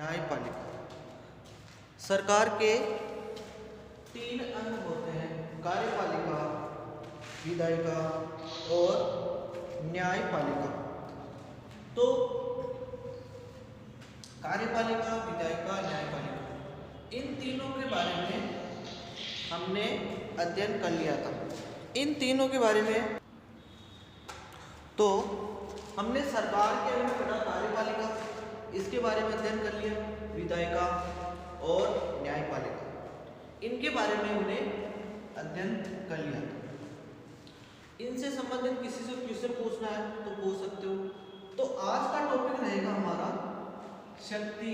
न्यायपालिका सरकार के तीन अंग होते हैं, कार्यपालिका, विधायिका और न्यायपालिका। तो कार्यपालिका, विधायिका, न्यायपालिका, इन तीनों के बारे में हमने अध्ययन कर लिया था। इन तीनों के बारे में तो हमने सरकार के बारे में पढ़ा, कार्यपालिका, इसके बारे में अध्ययन कर लिया, विधायिका और न्यायपालिका, इनके बारे में हमने अध्ययन कर लिया। इनसे संबंधित किसी से क्वेश्चन पूछना है तो पूछ सकते हो। तो आज का टॉपिक रहेगा हमारा शक्ति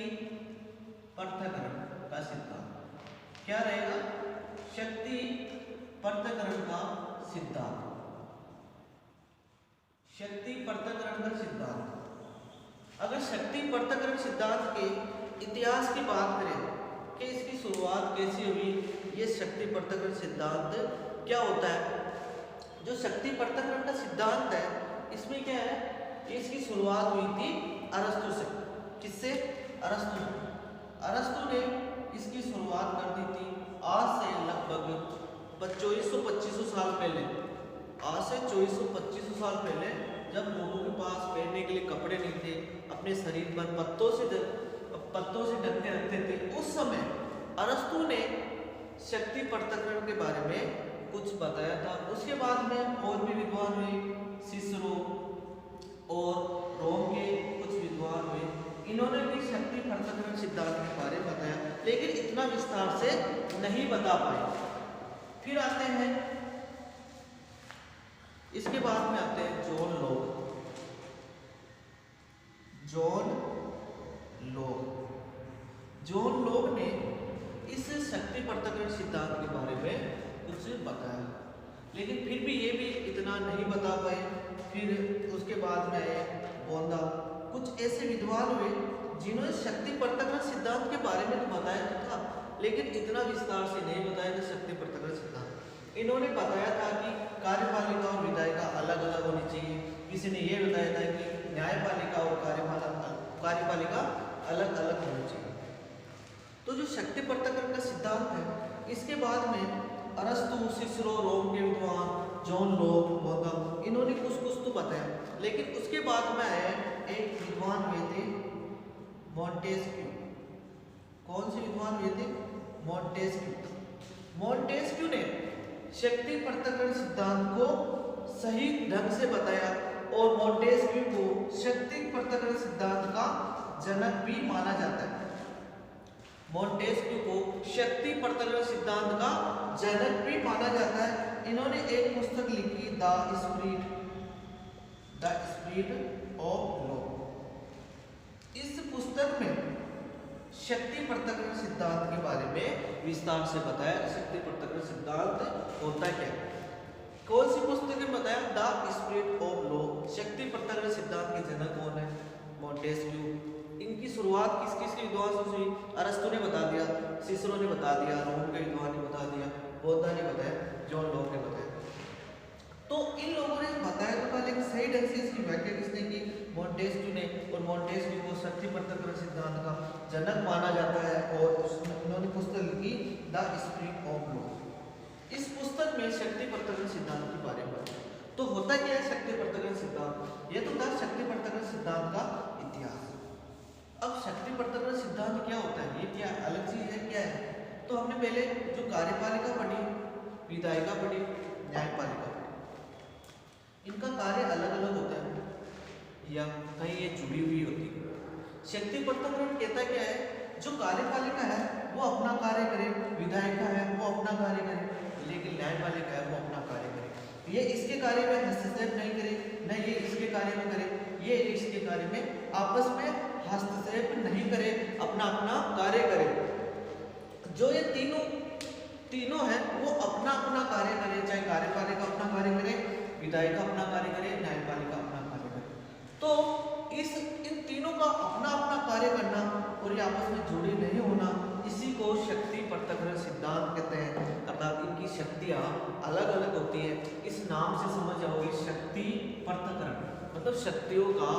पृथक्करण का सिद्धांत। क्या रहेगा? शक्ति पृथक्करण का सिद्धांत। शक्ति पृथक्करण का सिद्धांत। अगर शक्ति पृथक्करण सिद्धांत के इतिहास की बात करें कि इसकी शुरुआत कैसी हुई, ये शक्ति पृथक्करण सिद्धांत क्या होता है? जो शक्ति पृथक्करण का सिद्धांत है, इसमें क्या है कि इसकी शुरुआत हुई थी अरस्तु से। किससे? अरस्तु। अरस्तु ने इसकी शुरुआत कर दी थी आज से लगभग 2400-2500 साल पहले। आज से 2400-2500 साल पहले, जब लोगों के पास पहनने के लिए कपड़े नहीं थे, अपने शरीर पर पत्तों से ढक के रखते थे, उस समय अरस्तु ने शक्ति पृथक्करण के बारे में कुछ बताया था। उसके बाद में और भी विद्वान हुए, सिसरो और रोम के कुछ विद्वान हुए, इन्होंने भी शक्ति पृथक्करण सिद्धांत के बारे में बताया, लेकिन इतना विस्तार से नहीं बता पाए। फिर आते हैं, इसके बाद में आते हैं जॉन लॉक। जॉन लॉक ने इस शक्ति पृथक्करण सिद्धांत के बारे में कुछ बताया, लेकिन फिर भी ये भी इतना नहीं बता पाए। फिर उसके बाद में आए बोंदा। कुछ ऐसे विद्वान हुए जिन्होंने शक्ति पृथक्करण सिद्धांत के बारे में तो बताया तो था, लेकिन इतना विस्तार से नहीं बताया था शक्ति पृथक्करण सिद्धांत। इन्होंने बताया था कि कार्यपालिका और विधायिका अलग अलग होनी चाहिए। किसी ने यह बताया था कि न्यायपालिका और कार्यपालिका अलग अलग होनी चाहिए। तो जो शक्ति पृथक्करण का सिद्धांत है, इसके बाद में अरस्तु, सिसरो, रोम के विद्वान, जॉन लॉक, बोंदा, इन्होंने कुछ तो बताया। लेकिन उसके बाद में आए एक विद्वान हुए थे मॉन्टेस्क्यू। कौन से विद्वान हुए थे? मॉन्टेस्क्यू ने शक्ति पृथक्करण सिद्धांत को सही ढंग से बताया और मॉन्टेस्क्यू को शक्ति पृथक्करण सिद्धांत का जनक भी माना जाता है। मॉन्टेस्क्यू को शक्ति पृथक्करण सिद्धांत का जनक भी माना जाता है। इन्होंने एक पुस्तक लिखी, द स्पिरिट ऑफ लॉ। इस पुस्तक में शक्ति पृथक्करण सिद्धांत के बारे में विस्तार से बताया। शक्ति पृथक्करण सिद्धांत होता क्या? कौन सी पुस्तक में बताया? The spirit of law. शक्ति पृथक्करण सिद्धांत के जनक कौन है? मॉन्टेस्क्यू। इनकी शुरुआत किस विद्वान से हुई? अरस्तु ने बता दिया, सिसरो ने बता दिया, रोम के विद्वान ने बता दिया, बोंदा ने बताया, जॉन लॉक ने बताया। तो इन लोगों ने बताया तो था, लेकिन सही ढंग से इसकी व्याख्या किसने की? मॉन्टेस्क्यू ने। और मॉन्टेस्क्यू को शक्ति पृथक्करण सिद्धांत का जनक माना जाता है और उन्होंने पुस्तक लिखी द स्पिरिट ऑफ लॉ। इस पुस्तक में शक्ति पृथक्करण सिद्धांत के बारे में तो होता क्या है शक्ति पृथक्करण सिद्धांत? ये तो था शक्ति पृथक्करण सिद्धांत का इतिहास। अब शक्ति पृथक्करण सिद्धांत क्या होता है? ये क्या अलग चीज है? क्या है? तो हमने पहले जो कार्यपालिका पढ़ी, विधायिका पढ़ी, न्यायपालिका पढ़ी, इनका कार्य अलग अलग होता है या कहीं ये जुड़ी हुई होती है। शक्ति पृथक्करण कहता क्या है? जो कार्यपालिका है वो अपना कार्य करे, विधायिका है वो अपना कार्य करे, लेकिन न्यायपालिका है वो अपना कार्य करे। ये इसके कार्य में हस्तक्षेप नहीं करे, न ये इसके कार्य में करे, ये इसके कार्य में आपस में हस्तक्षेप नहीं करे, अपना अपना कार्य करे। जो ये तीनों है वो अपना अपना कार्य करे, चाहे कार्यपालिका अपना कार्य करे, विधायिका अपना कार्य करे, न्यायपालिका अपना कार्य करे। तो इन तीनों का अपना अपना कार्य करना और ये आपस में जुड़े नहीं होना, इसी को शक्ति पृथक्करण सिद्धांत कहते हैं। अर्थात इनकी शक्तियाँ अलग अलग होती हैं। इस नाम से समझ जाओगे, शक्ति पृथक्करण मतलब शक्तियों का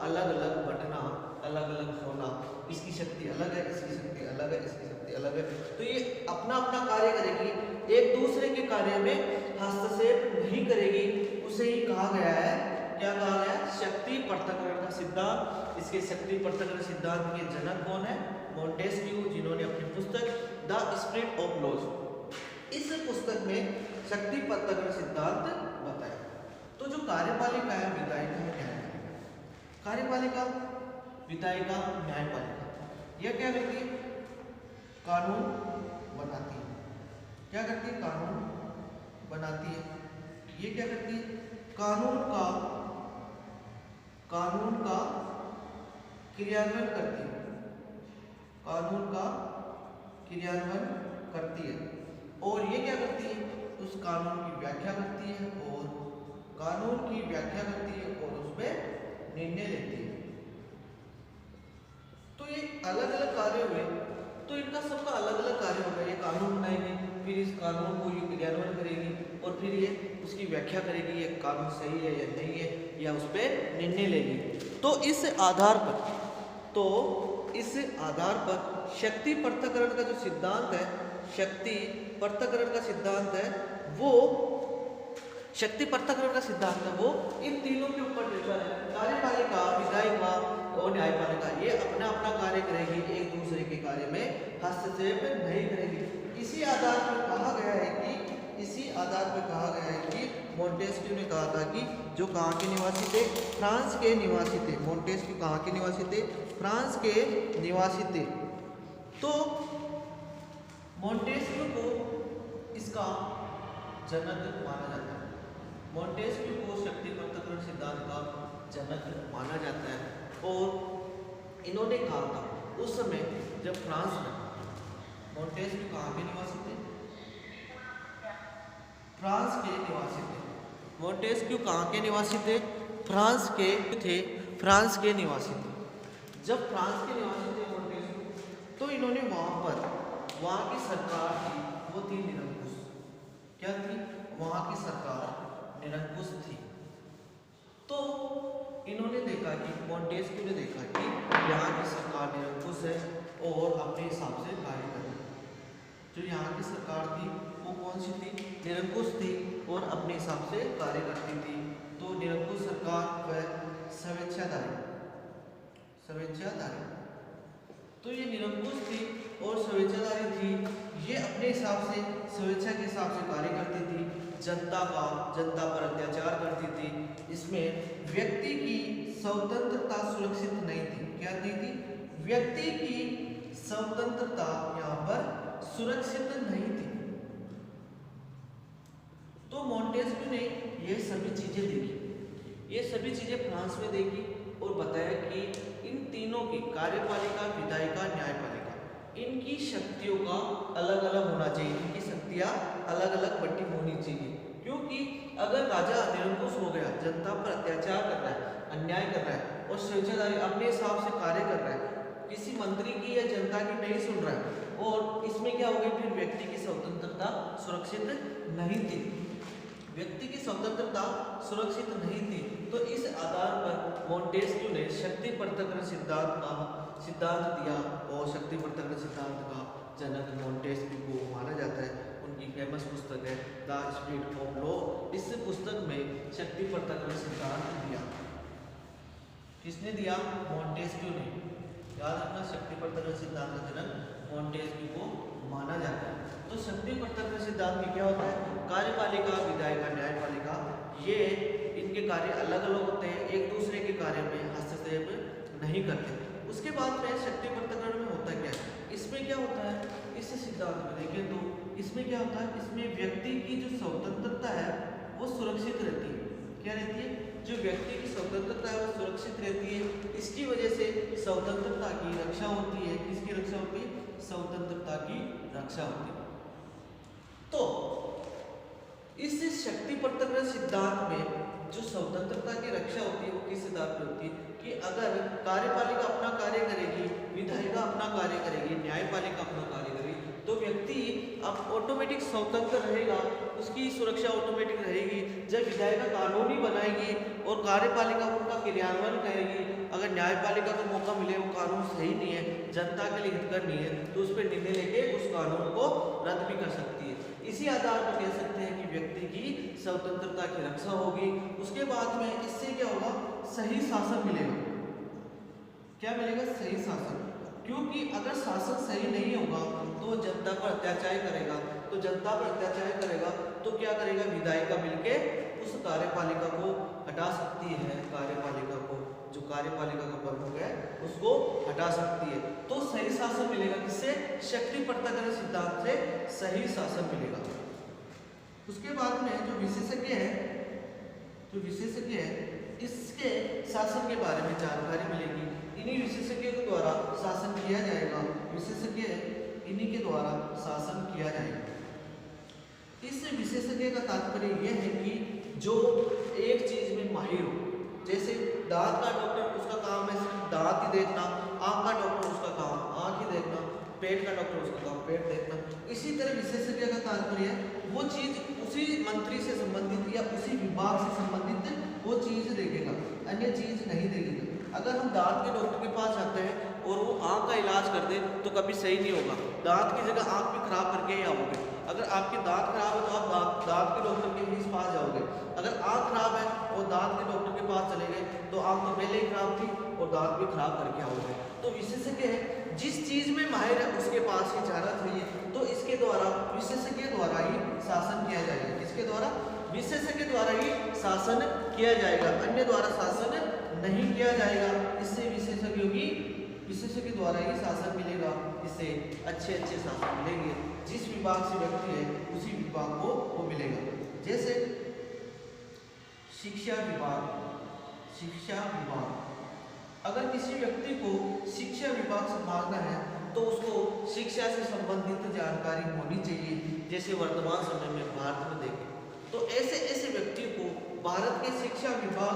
अलग अलग बंटना अलग अलग होना, इसकी शक्ति अलग है, इसकी शक्ति अलग है, इसकी शक्ति अलग है, तो ये अपना अपना कार्य करेगी, एक दूसरे के कार्य में हस्तक्षेप नहीं करेगी, उसे ही कहा गया है, क्या कहा गया है, शक्ति पृथक्करण का सिद्धांत। इसके शक्ति पृथक्करण सिद्धांत के जनक कौन है, मॉन्टेस्क्यू, जिन्होंने अपनी पुस्तक द स्पिरिट ऑफ लॉज, इस पुस्तक में शक्ति पृथक्करण सिद्धांत बताया। तो जो कार्यपालिका है, विधायिका है, न्यायपालिका, कार्यपालिका, विधायिका, न्यायपालिका, यह क्या करती है, कानून बनाती है, क्या करती है, कानून बनाती है, ये क्या करती है, कानून का क्रियान्वयन करती है, कानून का क्रियान्वयन करती है, और ये क्या करती है, उस कानून की व्याख्या करती है, और कानून की व्याख्या करती है और उस पर निर्णय लेती है। तो ये अलग अलग कार्य हुए, तो इनका सबका अलग अलग कार्य होगा, ये कानून बनाएगी, फिर इस कानून को ये क्रियान्वयन करेगी, और फिर ये उसकी व्याख्या करेगी, ये कानून सही है या नहीं है, या उस पर निर्णय लेगी। तो इस आधार पर शक्ति पृथक्करण का जो सिद्धांत है, शक्ति पृथक्करण का सिद्धांत है, वो शक्ति पृथक्करण का सिद्धांत है, वो इन तीनों के ऊपर निर्भर है। कार्यपालिका, विधायिका और न्यायपालिका ये अपना अपना कार्य करेगी, एक दूसरे के कार्य में हस्तक्षेप नहीं करेगी। इसी आधार पर कहा गया है कि मॉन्टेस्क्यू ने कहा था कि जो कहाँ के निवासी थे, फ्रांस के निवासी थे। मॉन्टेस्क्यू कहाँ के निवासी थे, फ्रांस के निवासी थे। तो मॉन्टेस्क्यू को इसका जनक माना जाता है, मॉन्टेस्क्यू को शक्ति पृथक्करण सिद्धांत का जनक माना जाता है। और इन्होंने कहा था उस समय जब फ्रांस में, मॉन्टेस्क्यू कहाँ के निवासी थे, फ्रांस के निवासी थे। मॉन्टेस्क्यू कहाँ के निवासी थे, फ्रांस के निवासी थे। जब फ्रांस के निवासी थे मॉन्टेस्क्यू, तो इन्होंने वहाँ की सरकार थी, वो थी निरंकुश। क्या थी, वहाँ की सरकार निरंकुश थी। तो इन्होंने देखा कि मॉन्टेस्क्यू ने देखा कि यहाँ की सरकार निरंकुश है और अपने हिसाब से कार्य कर रही है। जो यहाँ की सरकार थी वो कौन सी थी, निरंकुश थी और अपने हिसाब से कार्य करती थी। तो निरंकुश सरकार वह स्वेच्छाधारी, तो ये निरंकुश थी और स्वेच्छाधारी थी। ये अपने हिसाब से, स्वेच्छा के हिसाब से कार्य करती थी, जनता पर अत्याचार करती थी। इसमें व्यक्ति की स्वतंत्रता सुरक्षित नहीं थी। क्या नहीं थी, व्यक्ति की स्वतंत्रता यहाँ पर सुरक्षित नहीं थी। तो मॉन्टेस्क्यू ने ये सभी चीजें देखी, ये सभी चीजें फ्रांस में देखी और बताया कि इन तीनों की, कार्यपालिका, विधायिका, न्यायपालिका, इनकी शक्तियों का अलग अलग होना चाहिए, इनकी शक्तियाँ अलग अलग बटी होनी चाहिए। क्योंकि अगर राजा निरंकुश हो गया, जनता पर अत्याचार कर रहा है, अन्याय कर रहा है और स्वेच्छाधारी अपने हिसाब से कार्य कर रहा है, किसी मंत्री की या जनता की नहीं सुन रहा है, और इसमें क्या हो गया, फिर व्यक्ति की स्वतंत्रता सुरक्षित नहीं थी, व्यक्ति की स्वतंत्रता सुरक्षित नहीं थी। तो इस आधार पर मॉन्टेस्क्यू ने शक्ति पृथक्करण सिद्धांत दिया और शक्ति पृथक्करण सिद्धांत का जनक मॉन्टेस्क्यू को माना जाता है। उनकी फेमस पुस्तक है द स्पिरिट ऑफ लॉ। इस पुस्तक में शक्ति पृथक्करण सिद्धांत दिया, किसने दिया, मॉन्टेस्क्यू ने। याद रखना, शक्ति पृथक्करण सिद्धांत का जनक मॉन्टेस्क्यू को माना जाता है। तो शक्ति पृथक्करण सिद्धांत में क्या होता है, कार्यपालिका, विधायिका, न्यायपालिका, ये इनके कार्य अलग अलग होते हैं, एक दूसरे के कार्य में हस्तक्षेप नहीं करते। उसके बाद में शक्ति पृथक्करण में होता क्या है, इसमें क्या होता है, इस सिद्धांत में देखें तो इसमें क्या होता है, इसमें व्यक्ति की जो स्वतंत्रता है वो सुरक्षित रहती है। क्या रहती है, जो व्यक्ति की स्वतंत्रता है वो सुरक्षित रहती है। इसकी वजह से स्वतंत्रता की रक्षा होती है। किसकी रक्षा होती है, स्वतंत्रता की रक्षा होती है। तो इस शक्ति पृथक्करण सिद्धांत में जो स्वतंत्रता की रक्षा होती है वो किस आधार पर होती है कि अगर कार्यपालिका अपना कार्य करेगी, विधायिका अपना कार्य करेगी, न्यायपालिका अपना कार्य करेगी, तो व्यक्ति अब ऑटोमेटिक स्वतंत्र रहेगा, उसकी सुरक्षा ऑटोमेटिक रहेगी। जब विधायिका कानूनी बनाएगी और कार्यपालिका उनका क्रियान्वयन करेगी, अगर न्यायपालिका को मौका मिले वो कानून सही नहीं है, जनता के लिए हितकर नहीं है, तो उस पर निर्णय लेके उस कानून को रद्द भी कर सकती है। इसी आधार पर कह सकते हैं कि व्यक्ति की स्वतंत्रता की रक्षा होगी। उसके बाद में इससे क्या होगा, सही शासन मिलेगा। क्या मिलेगा, सही शासन। क्योंकि अगर शासन सही नहीं होगा तो जनता पर अत्याचार करेगा, तो जनता पर अत्याचार करेगा तो क्या करेगा, विधायिका मिलके उस कार्यपालिका को हटा सकती है, कार्यपालिका को, जो कार्यपालिका का प्रमुख है उसको हटा सकती है। तो सही शासन मिलेगा किससे, शक्ति पृथक्करण सिद्धांत से सही शासन मिलेगा। उसके बाद में जो विशेषज्ञ है इसके शासन के बारे में जानकारी मिलेगी। इन्हीं विशेषज्ञों के द्वारा शासन किया जाएगा, विशेषज्ञ इन्हीं के द्वारा शासन किया जाएगा। इस विशेषज्ञ का तात्पर्य यह है कि जो एक चीज में माहिर हो, जैसे दांत का डॉक्टर उसका काम है सिर्फ दांत ही देखना, आंख का डॉक्टर उसका काम आंख ही देखना, पेट का डॉक्टर उसका काम पेट देखना। इसी तरह विशेषज्ञ का तात्पर्य वो चीज उसी मंत्री से संबंधित या उसी विभाग से संबंधित वो चीज देखेगा, अन्य चीज नहीं देखेगा। अगर हम दांत के डॉक्टर के पास जाते हैं और वो आंख का इलाज कर दे तो कभी सही नहीं होगा, दांत की जगह आंख भी खराब करके ही आओगे। अगर आपके दांत खराब है तो आप दांत के डॉक्टर के ही पास जाओगे। अगर आंख खराब है और दांत के डॉक्टर के पास चले गए तो आंख तो पहले ही खराब थी और दांत भी खराब करके आओगे। तो विशेषज्ञ है जिस चीज में माहिर है उसके पास ही जाना चाहिए। तो इसके द्वारा विशेषज्ञ द्वारा ही शासन किया जाएगा, इसके द्वारा विशेषज्ञ द्वारा ही शासन किया जाएगा, अन्य द्वारा शासन नहीं किया जाएगा। इससे विशेषज्ञ द्वारा ही शासन मिलेगा, इससे अच्छे शासन मिलेंगे। जिस विभाग से व्यक्ति है उसी विभाग को वो मिलेगा। जैसे शिक्षा विभाग, अगर किसी व्यक्ति को शिक्षा विभाग संभालना है तो उसको शिक्षा से संबंधित जानकारी होनी चाहिए। जैसे वर्तमान समय में भारत में देखें तो ऐसे व्यक्ति को भारत के शिक्षा विभाग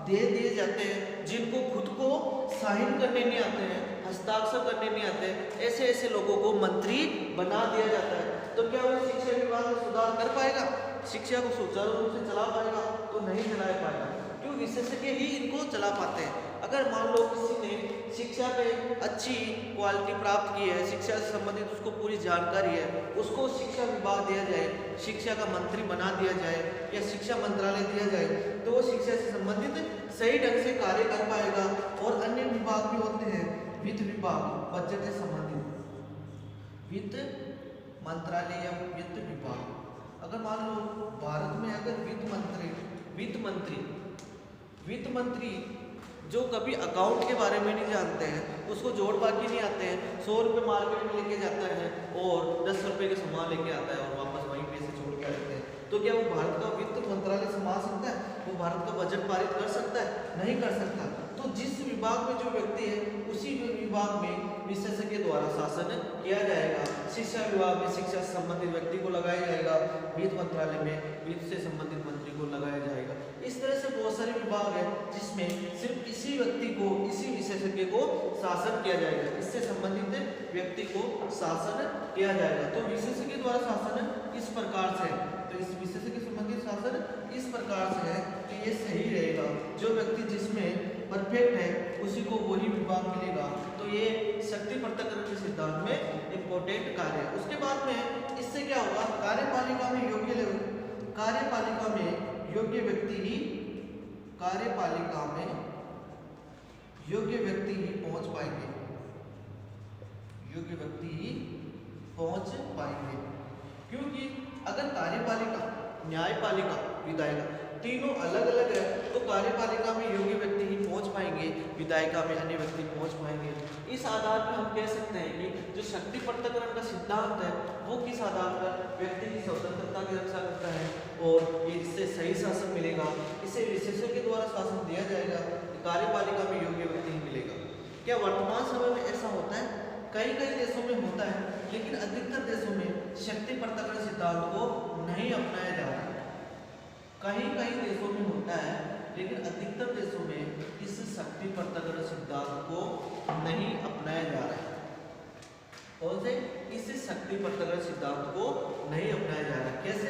दे दिए जाते हैं जिनको खुद को साइन करने नहीं आते हैं, हस्ताक्षर करने नहीं आते हैं। ऐसे लोगों को मंत्री बना दिया जाता है। तो क्या वो शिक्षा विभाग में सुधार कर पाएगा, शिक्षा को सुचारू रूप से चला पाएगा? तो नहीं चला पाएगा। क्यों? विशेषज्ञ ही इनको चला पाते हैं। अगर मान लो किसी ने शिक्षा पे अच्छी क्वालिटी प्राप्त की है, शिक्षा से संबंधित उसको पूरी जानकारी है, उसको शिक्षा विभाग दिया जाए, शिक्षा का मंत्री बना दिया जाए या शिक्षा मंत्रालय दिया जाए, तो वो शिक्षा से संबंधित सही ढंग से कार्य कर पाएगा। और अन्य विभाग भी होते हैं, वित्त विभाग, बजट से संबंधित वित्त मंत्रालय या वित्त विभाग। अगर मान लो भारत में अगर वित्त मंत्री जो कभी अकाउंट के बारे में नहीं जानते हैं, उसको जोड़ बाकी नहीं आते हैं, 100 रुपये मार्केट में लेके जाता है और 10 रुपये के सामान लेके आता है और वापस वहीं पैसे छोड़ के आते हैं, तो क्या वो भारत का वित्त मंत्रालय संभाल सकता है? वो भारत का बजट पारित कर सकता है? नहीं कर सकता। तो जिस विभाग में जो व्यक्ति है उसी विभाग में विशेषज्ञ द्वारा शासन किया जाएगा। शिक्षा विभाग में शिक्षा से संबंधित व्यक्ति को लगाया जाएगा, वित्त मंत्रालय में वित्त से संबंधित मंत्री को लगाया जाएगा। इस तरह से बहुत सारे विभाग है जिसमें सिर्फ इसी व्यक्ति को, इसी विशेषज्ञ को शासन किया जाएगा, इससे संबंधित व्यक्ति को शासन किया जाएगा। तो विशेषज्ञ द्वारा शासन इस प्रकार से है। तो इस विशेषज्ञ संबंधित शासन इस प्रकार से है कि ये सही रहेगा। जो व्यक्ति जिसमें परफेक्ट है उसी को वही विभाग मिलेगा। तो ये शक्ति पृथक्करण के सिद्धांत में इम्पोर्टेंट कार्य है। उसके बाद में इससे क्या होगा, कार्यपालिका में योग्य व्यक्ति ही पहुंच पाएंगे। क्योंकि अगर कार्यपालिका, न्यायपालिका, विधायिका तीनों अलग अलग है तो कार्यपालिका में योग्य व्यक्ति ही पहुंच पाएंगे, विधायिका में अन्य व्यक्ति पहुंच पाएंगे। इस आधार पर हम कह सकते हैं कि जो शक्ति पृथक्करण का सिद्धांत है वो किस आधार पर व्यक्ति की स्वतंत्रता की रक्षा करता है और इससे सही शासन मिलेगा, इसे विशेषज्ञ के द्वारा शासन दिया जाएगा, कार्यपालिका में योग्य व्यक्ति ही मिलेगा। क्या वर्तमान समय में ऐसा होता है? कई देशों में होता है, लेकिन अधिकतर देशों में शक्ति पृथक्करण सिद्धांत को नहीं अपनाया जा रहा है। कई देशों में होता है, लेकिन अधिकतर देशों में इस शक्ति पृथक्करण सिद्धांत को नहीं अपनाया जा रहा है। कौन से? इस शक्ति पृथक्करण सिद्धांत को नहीं अपनाया जा रहा है। कैसे?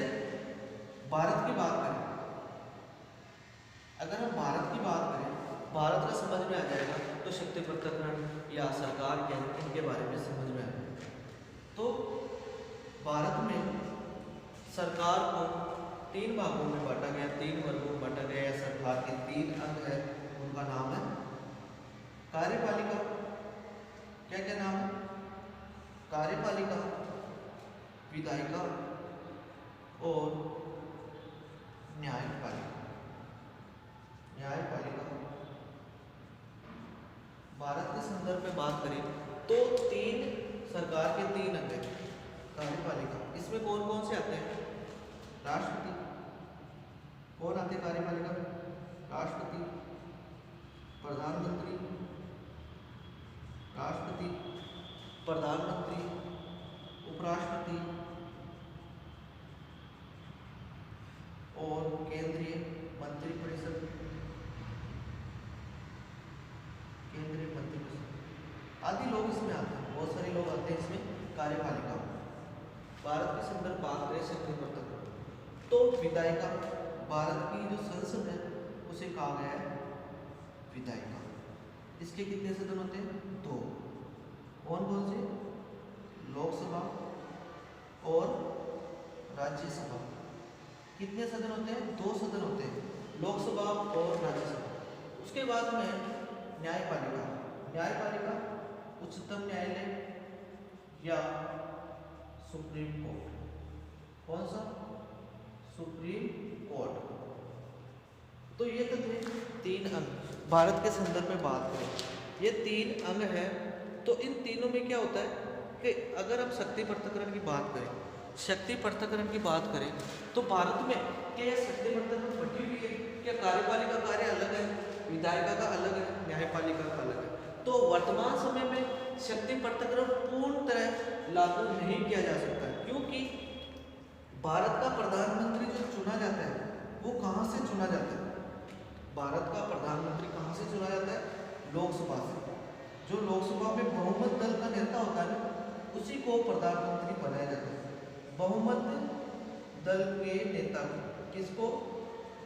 भारत की बात करें, अगर हम भारत की बात करें भारत का समझ में आ जाएगा तो शक्ति पृथक्करण या सरकार क्या है इनके बारे में समझ में आ जाएगा। तो भारत में सरकार को 3 भागों में बांटा गया, 3 वर्गों में बांटा गया। सरकार के 3 अंग है, उनका नाम है कार्यपालिका। क्या क्या नाम है? कार्यपालिका, विधायिका और न्यायपालिका। न्यायपालिका भारत के संदर्भ में बात करें तो 3 सरकार के 3 अंग हैं। कार्यपालिका इसमें कौन कौन से आते हैं? राष्ट्रपति। कौन आते हैं कार्यपालिका में? राष्ट्रपति, प्रधानमंत्री, राष्ट्रपति, प्रधानमंत्री, उपराष्ट्रपति और केंद्रीय मंत्रिपरिषद। केंद्रीय मंत्रिपरिषद आदि लोग इसमें आते हैं, बहुत सारे लोग आते हैं इसमें कार्यपालिका। भारत के संदर्भ बात करें शक्ति पृथक्करण तो विधायिका, भारत की जो संसद है उसे कहा गया है विधायिका। इसके कितने सदन होते हैं? 2। कौन कौन से? लोकसभा और राज्यसभा। कितने सदन होते हैं? 2 सदन होते हैं, लोकसभा और राज्यसभा। उसके बाद में न्यायपालिका। न्यायपालिका उच्चतम न्यायालय या सुप्रीम कोर्ट। कौन सा? Supreme court. तो ये तो थे 3 अंग। भारत के संदर्भ में बात करें ये 3 अंग है। तो इन तीनों में क्या होता है कि अगर हम शक्ति पृथक्करण की बात करें, शक्ति पृथक्करण की बात करें तो भारत में क्या यह शक्ति पृथक्करण बटी हुई है? क्या कार्यपालिका कार्य अलग है, विधायिका का अलग है, न्यायपालिका का अलग है? तो वर्तमान समय में शक्ति पृथक्करण पूर्ण तरह लागू नहीं किया जा सकता, क्योंकि भारत का प्रधानमंत्री जो चुना जाता है वो कहाँ से चुना जाता है? भारत का प्रधानमंत्री कहाँ से चुना जाता है? लोकसभा से। जो लोकसभा में बहुमत दल का नेता होता है ना, उसी को प्रधानमंत्री बनाया जाता है। बहुमत दल के नेता को, किसको?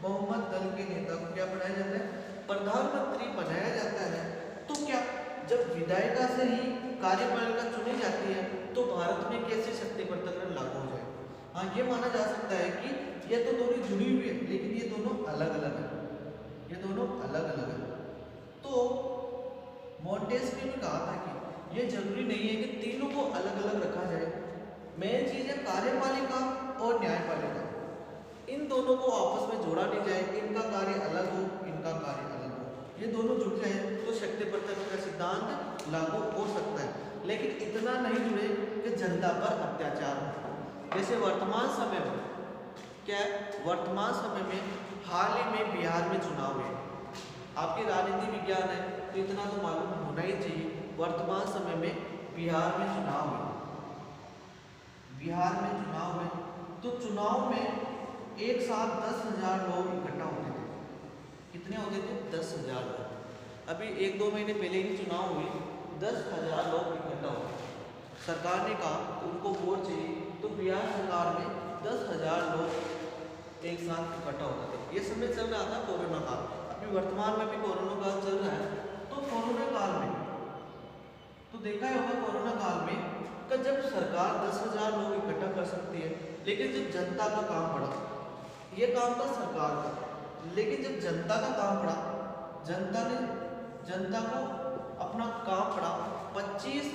बहुमत दल के नेता को क्या बनाया जाता है? प्रधानमंत्री बनाया जाता है। तो क्या जब विधायिका से ही कार्यपालिका चुनी जाती है तो भारत में कैसे शक्ति पृथक्करण लागू हो जाए? हाँ, ये माना जा सकता है कि ये तो दोनों जुड़ी हुई है, लेकिन ये दोनों अलग अलग है। ये दोनों अलग अलग है। तो मॉन्टेस्क्यू ने कहा था कि ये जरूरी नहीं है कि तीनों को अलग अलग रखा जाए। मेन चीज है कार्यपालिका और न्यायपालिका, इन दोनों को आपस में जोड़ा नहीं जाए। इनका कार्य अलग हो, इनका कार्य अलग हो, ये दोनों जुड़ जाए तो शक्ति पृथक्करण का सिद्धांत लागू हो सकता है। लेकिन इतना नहीं जुड़े कि जनता पर अत्याचार हो। जैसे वर्तमान समय में क्या है? वर्तमान समय में हाल ही में बिहार में चुनाव है। आपकी राजनीति विज्ञान है तो इतना तो मालूम होना ही चाहिए। वर्तमान समय में बिहार में चुनाव है। बिहार में चुनाव है तो चुनाव में एक साथ 10,000 लोग इकट्ठा होते थे। कितने होते थे? 10,000 लोग। अभी 1-2 महीने पहले ही चुनाव हुए, 10,000 लोग इकट्ठा हुए। सरकार ने कहा उनको वोट चाहिए तो बिहार सरकार में 10,000 लोग एक साथ इकट्ठा होते थे। ये समय चल रहा था कोरोना काल। अभी वर्तमान में भी कोरोना काल चल रहा है। तो कोरोना काल में तो देखा ही होगा, कोरोना काल में कि जब सरकार 10,000 लोग इकट्ठा कर सकती है, लेकिन जब जनता का काम पड़ा, ये काम था सरकार का, लेकिन जब जनता का काम पड़ा, जनता को अपना काम पड़ा, 25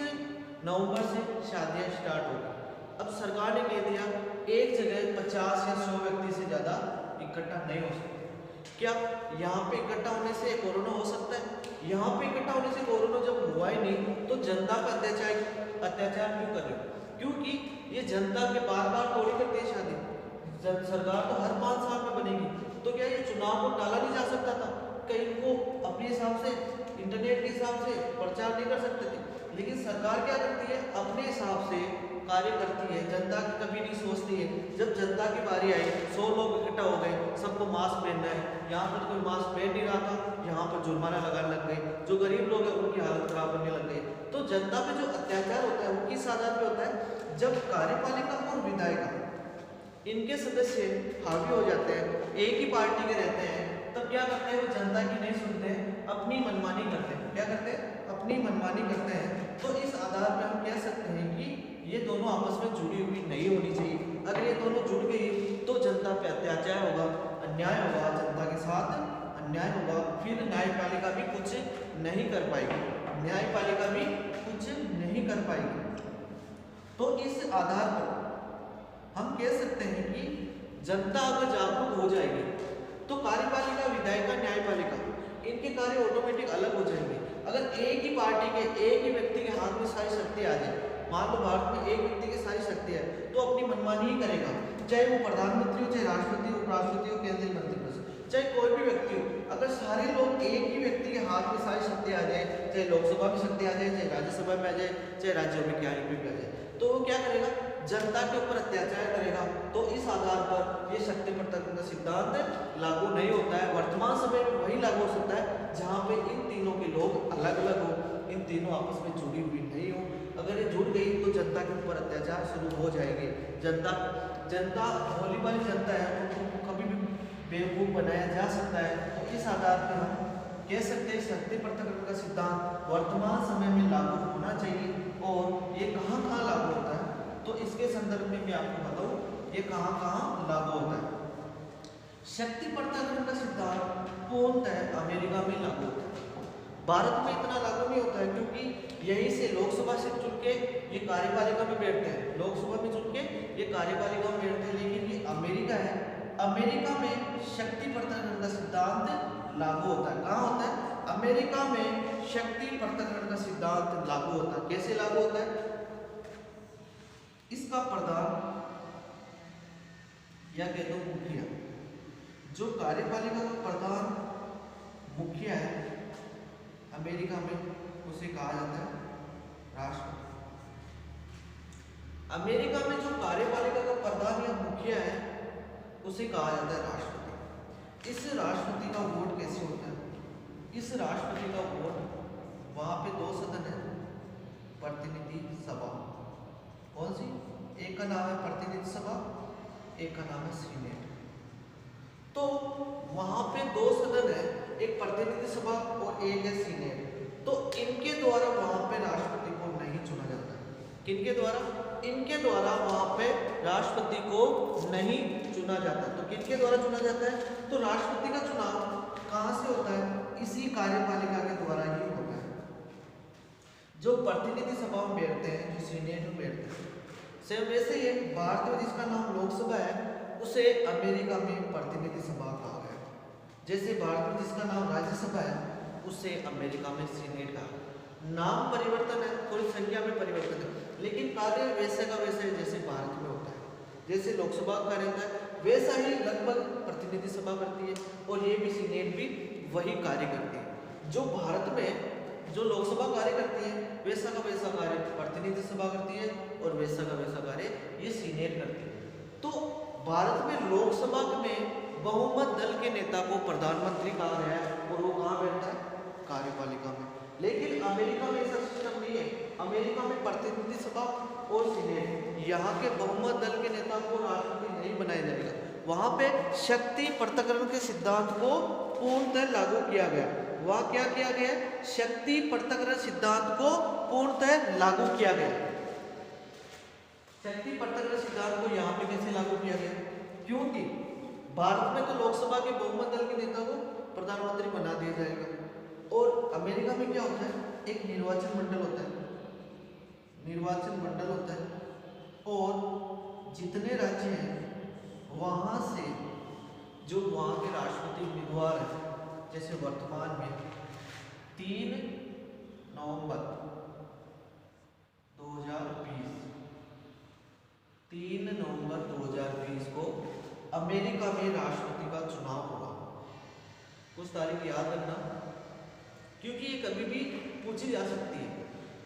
नवंबर से शादियां स्टार्ट हो गई। अब सरकार ने कह दिया एक जगह 50 या 100 व्यक्ति से ज़्यादा इकट्ठा नहीं हो सकते। क्या यहाँ पे इकट्ठा होने से कोरोना हो सकता है? यहाँ पे इकट्ठा होने से कोरोना जब हुआ ही नहीं तो जनता पर अत्याचार क्यों कर रहे हो? क्योंकि ये जनता के बार बार थोड़ी करती है शादी। सरकार तो हर 5 साल में बनेगी, तो क्या ये चुनाव को टाला नहीं जा सकता था? कहीं इनको अपने हिसाब से, इंटरनेट के हिसाब से प्रचार नहीं कर सकते थे? लेकिन सरकार क्या करती है? अपने हिसाब से कार्य करती है, जनता की कभी नहीं सोचती है। जब जनता की बारी आई, 100 लोग इकट्ठा हो गए, सबको मास्क पहनना है, यहाँ पर कोई मास्क पहन नहीं रहा था, यहाँ पर जुर्माना लगाने लग गए। जो गरीब लोग हैं उनकी हालत खराब होने लग गई। तो जनता पे जो अत्याचार होता है वो किस आधार पे होता है? जब कार्यपालिका और विधायिका इनके सदस्य हावी हो जाते हैं, एक ही पार्टी के रहते हैं, तब क्या करते हैं? वो जनता की नहीं सुनते हैं, अपनी मनमानी करते हैं। क्या करते हैं? अपनी मनमानी करते हैं। तो इस आधार पर हम कह सकते हैं कि ये दोनों आपस में जुड़ी हुई नहीं होनी चाहिए। अगर ये दोनों जुड़ गई तो जनता पे अत्याचार होगा, अन्याय होगा, जनता के साथ अन्याय होगा, फिर न्यायपालिका भी कुछ नहीं कर पाएगी, न्यायपालिका भी कुछ नहीं कर पाएगी। तो इस आधार पर हम कह सकते हैं कि जनता अगर जागरूक हो जाएगी तो कार्यपालिका, विधायिका, न्यायपालिका इनके कार्य ऑटोमेटिक अलग हो जाएंगे। अगर एक ही पार्टी के, एक ही व्यक्ति के हाथ में सारी शक्ति आ जाए, मान लो भारत में एक व्यक्ति की सारी शक्ति है, तो अपनी मनमानी ही करेगा, चाहे वो प्रधानमंत्री हो, चाहे राष्ट्रपति हो, उपराष्ट्रपति हो, केंद्रीय मंत्री हो, चाहे कोई भी व्यक्ति हो। अगर सारे लोग एक ही व्यक्ति के हाथ में सारी शक्ति आ जाए, चाहे लोकसभा में शक्ति आ जाए, चाहे राज्यसभा में आ जाए, चाहे राज्यों में क्या भी आ जाए, तो वो क्या करेगा? जनता के ऊपर अत्याचार करेगा। तो इस आधार पर ये शक्ति पृथक्करण का सिद्धांत लागू नहीं होता है। वर्तमान समय में वही लागू हो सकता है जहाँ पे इन तीनों के लोग अलग अलग हो, इन तीनों आपस में जुड़ी हुई नहीं हो। अगर ये जुड़ गई तो जनता के ऊपर अत्याचार शुरू हो जाएंगे। जनता भोली भाली जनता है, उनको कभी भी बेवकूफ़ बनाया जा सकता है। तो इस आधार पर हम कह सकते हैं शक्ति पृथक्करण का सिद्धांत वर्तमान समय में लागू होना चाहिए। और ये कहाँ कहाँ लागू होता है, तो इसके संदर्भ में मैं आपको बताऊं ये कहाँ कहाँ लागू होता है। शक्ति पृथक्करण का सिद्धांत पूर्णतः अमेरिका में लागू होता है। भारत में इतना लागू नहीं होता है क्योंकि यहीं से लोकसभा से चुन के ये कार्यपालिका में बैठते हैं, लोकसभा में चुन के ये कार्यपालिका में बैठते हैं। लेकिन ये अमेरिका है, अमेरिका में शक्ति पृथक्करण का सिद्धांत लागू होता है। कहाँ होता है? अमेरिका में शक्ति पृथक्करण का सिद्धांत लागू होता है। कैसे लागू होता है? इसका प्रधान या कह दो मुखिया, जो कार्यपालिका का प्रधान मुखिया है अमेरिका में, उसे कहा जाता है राष्ट्रपति। अमेरिका में जो कार्यपालिका का प्रधान या मुखिया है उसे कहा जाता है राष्ट्रपति। इस राष्ट्रपति का वोट कैसे होता है? इस राष्ट्रपति का वोट, वहां पे दो सदन है, प्रतिनिधि सभा। कौन सी? एक का नाम है प्रतिनिधि सभा, एक का नाम है सीनेट। तो वहां पे दो सदन है, एक प्रतिनिधि सभा और एक है सीनेट। तो इनके द्वारा वहां पे राष्ट्रपति को नहीं चुना जाता है। किनके द्वारा? इनके द्वारा वहां पे राष्ट्रपति को नहीं चुना जाता। तो किनके द्वारा चुना जाता है? तो राष्ट्रपति का चुनाव कहां से होता है? इसी कार्यपालिका के द्वारा ही होता है। जो प्रतिनिधि सभा में बैठते हैं, जो सीनेट में बैठते हैं, सेम वैसे ही भारत में जिसका नाम लोकसभा है उसे अमेरिका में प्रतिनिधि सभा कहा गया। जैसे भारत में जिसका नाम राज्यसभा है उसे अमेरिका में सीनेट कहा। नाम परिवर्तन है, थोड़ी संख्या में परिवर्तन है, लेकिन कार्य वैसे का वैसे जैसे भारत में होता है। जैसे लोकसभा का रहता है वैसा ही लगभग प्रतिनिधि सभा करती है, और ये भी सीनेट भी वही कार्य करती है। जो भारत में जो लोकसभा कार्य करती है वैसा का वैसा कार्य प्रतिनिधि सभा करती है, और वैसा का वैसा कार्य ये सीनेट करती है। तो भारत में लोकसभा में बहुमत दल के नेता को प्रधानमंत्री कहा गया है, और वो कहाँ बैठता है? कार्यपालिका में। लेकिन अमेरिका में ऐसा सिस्टम नहीं है। अमेरिका में प्रतिनिधि सभा और सीनेट, यहाँ के बहुमत दल के नेता को राष्ट्रपति नहीं बनाया जाएगा। वहाँ पे शक्ति पृथक्करण के सिद्धांत को पूर्णतः लागू किया गया। वहाँ क्या किया गया? शक्ति पृथक्करण सिद्धांत को पूर्णतः लागू किया गया। शक्ति पृथक्करण सिद्धांत को यहाँ पे कैसे लागू किया गया? क्योंकि भारत में तो लोकसभा के बहुमत दल के नेता को प्रधानमंत्री बना दिया जाएगा, और अमेरिका में क्या होता है? एक निर्वाचन मंडल होता है, निर्वाचन मंडल होता है, और जितने राज्य हैं वहाँ से जो वहाँ के राष्ट्रपति उम्मीदवार हैं, जैसे वर्तमान में 3 नवंबर 2020 को अमेरिका में राष्ट्रपति का चुनाव होगा। कुछ तारीख याद रखना, क्योंकि ये कभी भी पूछी जा सकती है।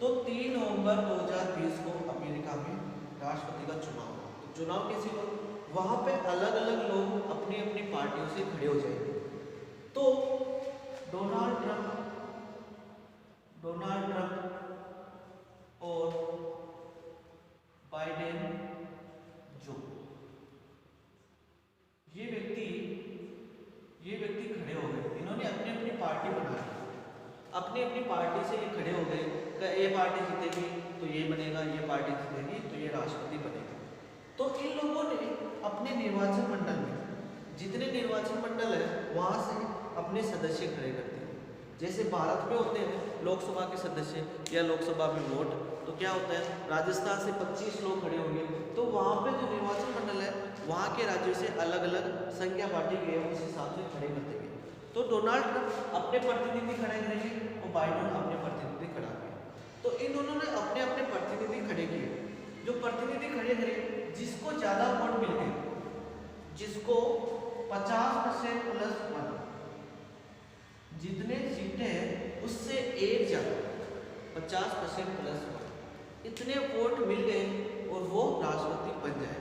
तो 3 नवंबर 2020 को अमेरिका में राष्ट्रपति का चुनाव होगा। तो चुनाव कैसे होगा? वहाँ पे अलग अलग लोग अपनी अपनी पार्टियों से खड़े हो जाएंगे। तो डोनाल्ड ट्रंप और बाइडेन, जो ये व्यक्ति खड़े हो गए। इन्होंने अपनी अपनी पार्टी बनाई, पार्टी जीतेगी तो ये बनेगा, ये पार्टी जीतेगी तो ये राष्ट्रपति बनेगा। तो इन लोगों ने अपने निर्वाचन मंडल में जितने निर्वाचन मंडल है वहाँ से अपने सदस्य खड़े करते हैं। जैसे भारत में होते हैं लोकसभा के सदस्य या लोकसभा में वोट, तो क्या होता है राजस्थान से 25 लोग खड़े होंगे, तो वहाँ पे जो निर्वाचन मंडल है वहाँ के राज्यों से अलग अलग संख्या बांटी गई है, उस हिसाब से खड़े कर देंगे। तो डोनाल्ड ट्रंप अपने प्रतिनिधि खड़े करेंगे और बाइडेन अपने प्रतिनिधि खड़ा करेंगे। तो इन दोनों ने अपने अपने प्रतिनिधि खड़े किए। जो प्रतिनिधि खड़े करे जिसको ज़्यादा वोट मिल गए, जिसको 50% प्लस 1 जितने सीटें हैं उससे एक ज़्यादा 50% प्लस 1 इतने वोट मिल गए और वो राष्ट्रपति बन जाए।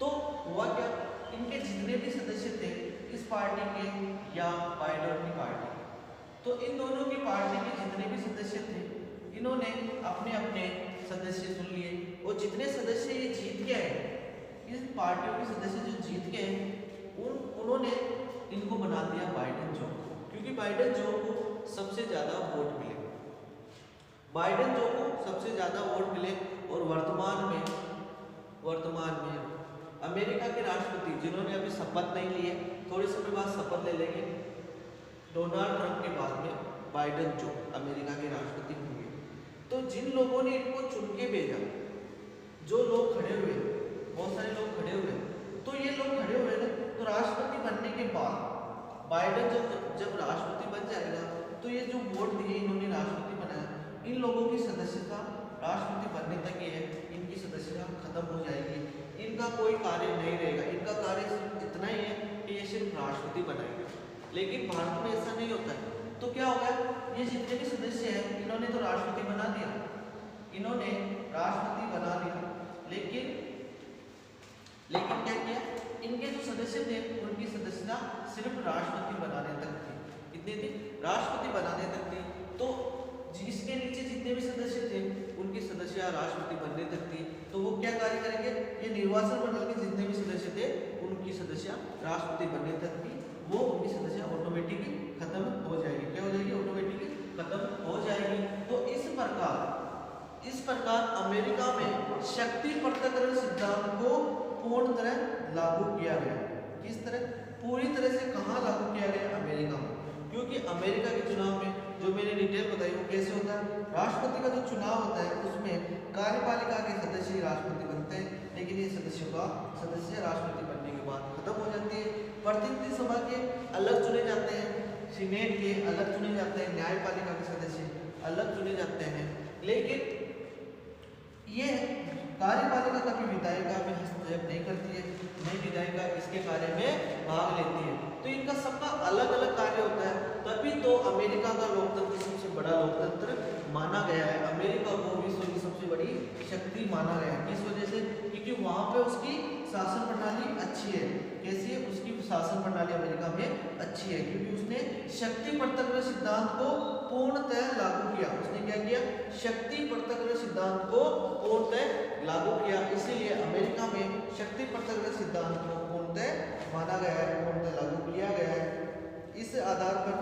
तो हुआ क्या, इनके जितने भी सदस्य थे इस पार्टी के या बाइडेन की पार्टी, तो इन दोनों की पार्टी के जितने भी सदस्य थे इन्होंने अपने अपने सदस्य चुन लिए और जितने सदस्य ये जीत के आए, इस पार्टियों के सदस्य जो जीत के आए उन्होंने इनको बना दिया बाइडेन जो, क्योंकि बाइडेन जो को सबसे ज़्यादा वोट मिले, बाइडेन जो को सबसे ज़्यादा वोट मिले। और वर्तमान में अमेरिका के राष्ट्रपति जिन्होंने अभी शपथ नहीं लिए, थोड़े समय बाद शपथ ले लेंगे, डोनाल्ड ट्रंप के बाद में बाइडेन जो अमेरिका के राष्ट्रपति होंगे। तो जिन लोगों ने इनको चुन के भेजा, जो लोग खड़े हुए, बहुत सारे लोग खड़े हुए, तो ये लोग खड़े हुए ना, तो राष्ट्रपति बनने के बाद बाइडेन जब राष्ट्रपति बन जाएगा तो ये जो वोट दिए इन्होंने राष्ट्रपति बनाया, इन लोगों की सदस्यता राष्ट्रपति बनने तक ये है, इनकी सदस्यता खत्म हो जाएगी, इनका कोई कार्य नहीं रहेगा, इनका कार्य सिर्फ इतना ही है कि ये सिर्फ राष्ट्रपति बनाएंगे। लेकिन भारत में ऐसा नहीं होता है। तो क्या होगा, ये जितने भी सदस्य हैं इन्होंने तो राष्ट्रपति बना दिया, इन्होंने राष्ट्रपति बना दिया, लेकिन क्या किया, इनके जो सदस्य थे उनकी सदस्यता सिर्फ राष्ट्रपति बनाने तक थी। कितनी थी? राष्ट्रपति बनाने तक थी। तो जिसके नीचे जितने भी सदस्य थे उनकी सदस्यता राष्ट्रपति बनने तक थी। तो वो क्या कार्य करेंगे, ये निर्वाचन मंडल के जितने भी सदस्य थे उनकी सदस्यता राष्ट्रपति बनने तक थी, वो उनकी सदस्यता ऑटोमेटिकली खत्म हो जाएगी। क्या हो जाएगी? ऑटोमेटिकली खत्म हो जाएगी। तो इस प्रकार अमेरिका में शक्ति पृथक्करण सिद्धांत को पूर्ण तरह लागू किया गया। किस तरह? पूरी तरह से कहाँ लागू किया गया? अमेरिका में। क्योंकि अमेरिका के चुनाव में जो मैंने डिटेल बताई वो कैसे होता है, राष्ट्रपति का जो चुनाव होता है उसमें कार्यपालिका के सदस्य राष्ट्रपति बनते हैं, लेकिन ये सदस्य राष्ट्रपति बनने के बाद खत्म हो जाती है। प्रतिनिधि सभा के अलग चुने जाते हैं, सीनेट के अलग चुने जाते हैं, न्यायपालिका के सदस्य अलग चुने जाते हैं, लेकिन ये कार्यपालिका कभी विधायिका में हस्तक्षेप नहीं करती है, नहीं विधायिका इसके कार्य में भाग लेती है। तो इनका सबका अलग अलग कार्य होता है। तभी तो अमेरिका का लोकतंत्र सबसे बड़ा लोकतंत्र माना गया है, अमेरिका को विश्व की सबसे बड़ी शक्ति माना गया है। किस वजह से? क्योंकि वहाँ पे उसकी शासन प्रणाली अच्छी है। कैसी है? उसकी शासन प्रणाली अमेरिका में अच्छी है, क्योंकि उसने शक्ति पृथक्करण सिद्धांत को पूर्णतः लागू किया। उसने क्या किया? शक्ति पृथक्करण सिद्धांत को पूर्णतः लागू किया। इसीलिए अमेरिका में शक्ति पृथक्करण सिद्धांत को पूर्णतः माना गया है, पूर्णतः लागू किया गया है। इस आधार पर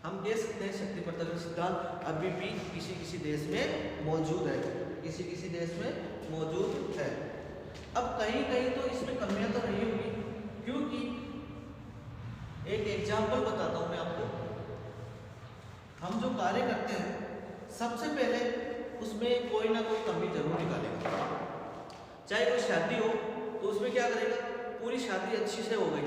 हम कह सकते हैं शक्ति पृथक्करण सिद्धांत अभी भी किसी देश में मौजूद है, किसी देश में मौजूद है। अब कहीं तो इसमें कमियां तो नहीं होगी, क्योंकि एक एग्जाम्पल बताता हूं मैं आपको। हम जो कार्य करते हैं सबसे पहले उसमें कोई ना कोई कमी जरूर निकालेगा। चाहे कोई शादी हो तो उसमें क्या करेगा, पूरी शादी अच्छी से हो गई,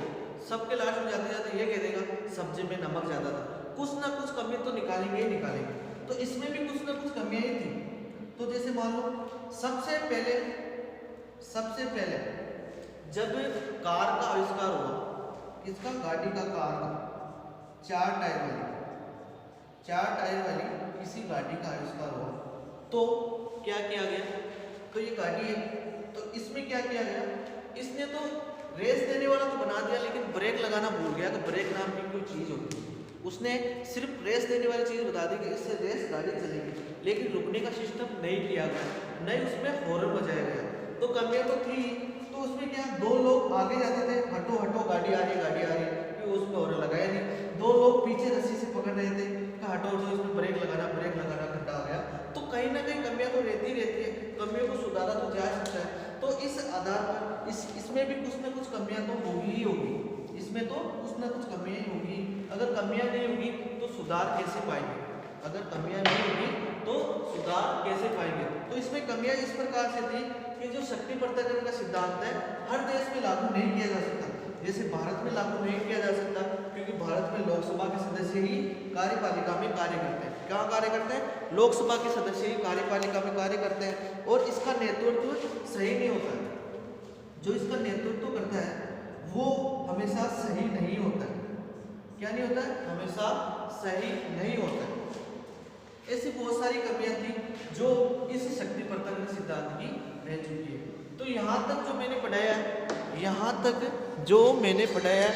सबके लास्ट में जाते जाते ये कह देगा सब्जी में नमक ज़्यादा था, कुछ ना कुछ कमी तो निकालेंगे ही निकालेंगे। तो इसमें भी कुछ ना कुछ कमियां ही थी। तो जैसे मान लो सबसे पहले जब कार का आविष्कार हुआ, किसका? गाड़ी का, कार का, चार टायर वाली किसी गाड़ी का आविष्कार हुआ। तो क्या किया गया? तो ये गाड़ी है, तो इसमें क्या किया गया, इसने तो रेस देने वाला तो बना दिया, लेकिन ब्रेक लगाना भूल गया कि ब्रेक नाम की कोई चीज़ होती है। उसने सिर्फ रेस देने वाली चीज़ बता दी कि इससे रेस गाड़ी चलेगी, लेकिन रुकने का सिस्टम नहीं किया गया, नहीं उसमें हॉर्न बजाया गया। तो कमियां तो थी। तो उसमें क्या, दो लोग आगे जाते थे, हटो गाड़ी आ रही है, क्योंकि उसमें हॉर्न लगाया नहीं। दो लोग पीछे रस्सी से पकड़ रहे थे, कहा हटो जो इसमें ब्रेक लगाना खड्डा हो गया, तो कहीं ना कहीं कमियां तो रहती है, कमियों को सुधारा तो जा सकता है। तो इस आधार पर इसमें भी कुछ ना कुछ कमियां तो होगी ही होगी, इसमें तो कुछ ना कुछ कमियां ही होगी। अगर कमियां नहीं होगी तो सुधार कैसे पाएंगे, अगर कमियां नहीं होगी तो सुधार कैसे पाएंगे। तो इसमें कमियां इस प्रकार से थी कि जो शक्ति पृथक्करण का सिद्धांत है हर देश में लागू नहीं किया जा सकता। जैसे भारत में लागू नहीं किया जा सकता क्योंकि भारत में लोकसभा के सदस्य ही कार्यपालिका में कार्य करते हैं। क्या कार्य करते हैं? लोकसभा के सदस्य ही कार्यपालिका में कार्य करते हैं और इसका नेतृत्व सही नहीं होता है। जो इसका नेतृत्व करता है वो हमेशा सही नहीं होता है। क्या नहीं होता है? हमेशा सही नहीं होता है। ऐसी बहुत सारी कमियां थी जो इस शक्ति पृथक्करण सिद्धांत की रह चुकी है। तो यहाँ तक जो मैंने पढ़ाया है, यहाँ तक जो मैंने पढ़ाया